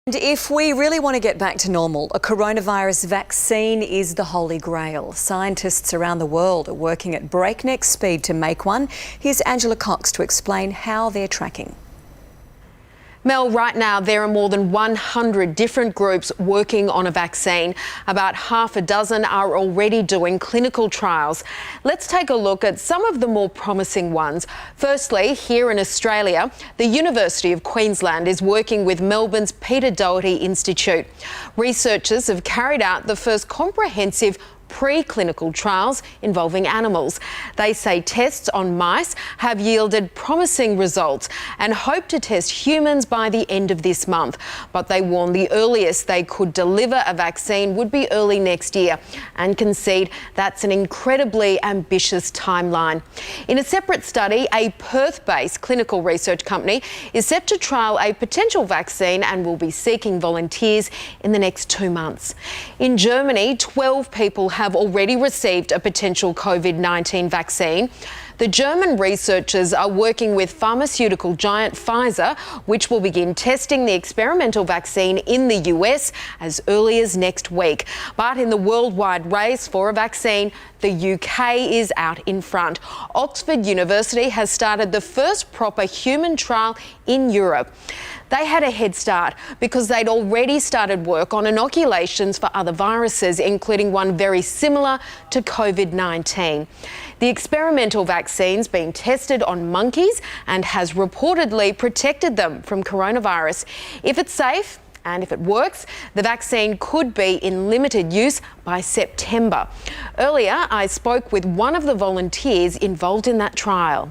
And if we really want to get back to normal, a coronavirus vaccine is the holy grail. Scientists around the world are working at breakneck speed to make one. Here's Angela Cox to explain how they're tracking. Mel, right now there are more than 100 different groups working on a vaccine. About half a dozen are already doing clinical trials. Let's take a look at some of the more promising ones. Firstly, here in Australia, the University of Queensland is working with Melbourne's Peter Doherty Institute. Researchers have carried out the first comprehensive preclinical trials involving animals. They say tests on mice have yielded promising results and hope to test humans by the end of this month. But they warn the earliest they could deliver a vaccine would be early next year and concede that's an incredibly ambitious timeline. In a separate study, a Perth-based clinical research company is set to trial a potential vaccine and will be seeking volunteers in the next 2 months. In Germany, 12 people have already received a potential COVID-19 vaccine. The German researchers are working with pharmaceutical giant Pfizer, which will begin testing the experimental vaccine in the US as early as next week. But in the worldwide race for a vaccine, the UK is out in front. Oxford University has started the first proper human trial in Europe. They had a head start because they'd already started work on inoculations for other viruses, including one very similar to COVID-19. The experimental vaccine's been tested on monkeys and has reportedly protected them from coronavirus. If it's safe and if it works, the vaccine could be in limited use by September. Earlier, I spoke with one of the volunteers involved in that trial.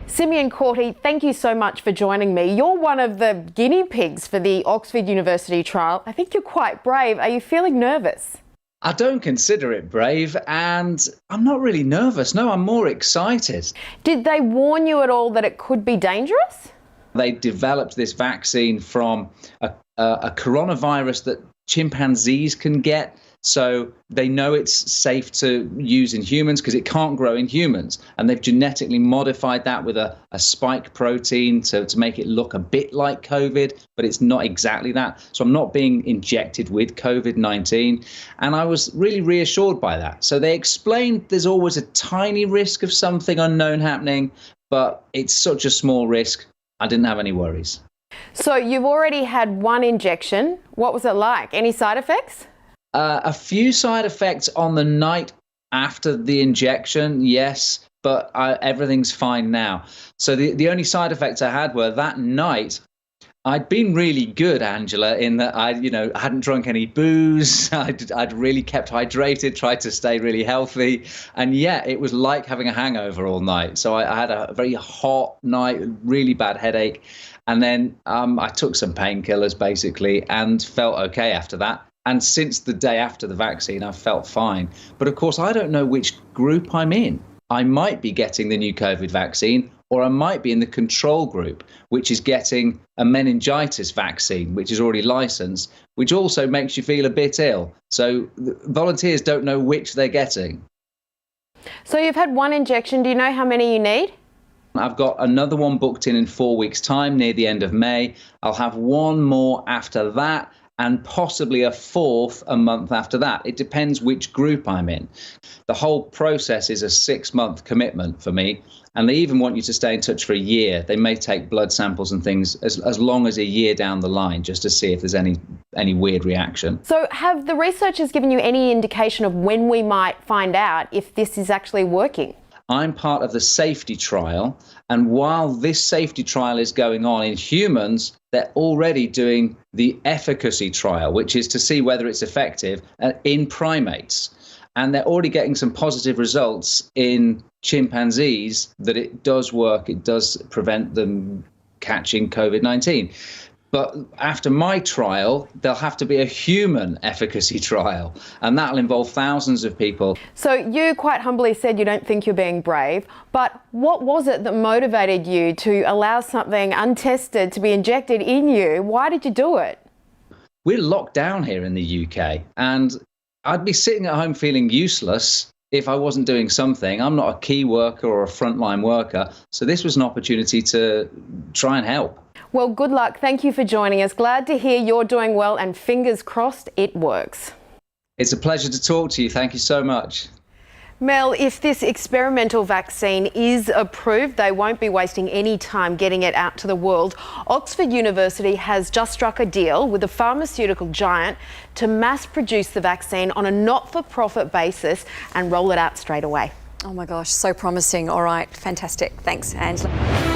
Simeon Corti, thank you so much for joining me. You're one of the guinea pigs for the Oxford University trial. I think you're quite brave. Are you feeling nervous? I don't consider it brave, and I'm not really nervous. No, I'm more excited. Did they warn you at all that it could be dangerous? They developed this vaccine from a coronavirus that chimpanzees can get. So they know it's safe to use in humans because it can't grow in humans. And they've genetically modified that with a spike protein to make it look a bit like COVID, but it's not exactly that. So I'm not being injected with COVID-19. And I was really reassured by that. So they explained there's always a tiny risk of something unknown happening, but it's such a small risk. I didn't have any worries. So you've already had one injection. What was it like? Any side effects? A few side effects on the night after the injection, yes, but everything's fine now. So the only side effects I had were that night. I'd been really good, Angela, in that I hadn't drunk any booze. I'd really kept hydrated, tried to stay really healthy, and yeah, it was like having a hangover all night. So I had a very hot night, really bad headache, and then I took some painkillers basically and felt okay after that. And since the day after the vaccine, I've felt fine. But of course, I don't know which group I'm in. I might be getting the new COVID vaccine, or I might be in the control group, which is getting a meningitis vaccine, which is already licensed, which also makes you feel a bit ill. So volunteers don't know which they're getting. So you've had one injection. Do you know how many you need? I've got another one booked in 4 weeks' time near the end of May. I'll have one more after that, and possibly a fourth a month after that. It depends which group I'm in. The whole process is a 6-month commitment for me, and they even want you to stay in touch for a year. They may take blood samples and things as long as a year down the line, just to see if there's any weird reaction. So have the researchers given you any indication of when we might find out if this is actually working? I'm part of the safety trial, and while this safety trial is going on in humans, they're already doing the efficacy trial, which is to see whether it's effective in primates. And they're already getting some positive results in chimpanzees that it does work, it does prevent them catching COVID-19. But after my trial, there'll have to be a human efficacy trial, and that'll involve thousands of people. So you quite humbly said you don't think you're being brave, but what was it that motivated you to allow something untested to be injected in you? Why did you do it? We're locked down here in the UK, and I'd be sitting at home feeling useless if I wasn't doing something. I'm not a key worker or a frontline worker, so this was an opportunity to try and help. Well, good luck. Thank you for joining us. Glad to hear you're doing well and fingers crossed it works. It's a pleasure to talk to you. Thank you so much. Mel, if this experimental vaccine is approved, they won't be wasting any time getting it out to the world. Oxford University has just struck a deal with a pharmaceutical giant to mass produce the vaccine on a not-for-profit basis and roll it out straight away. Oh my gosh, so promising. All right, fantastic. Thanks, Angela.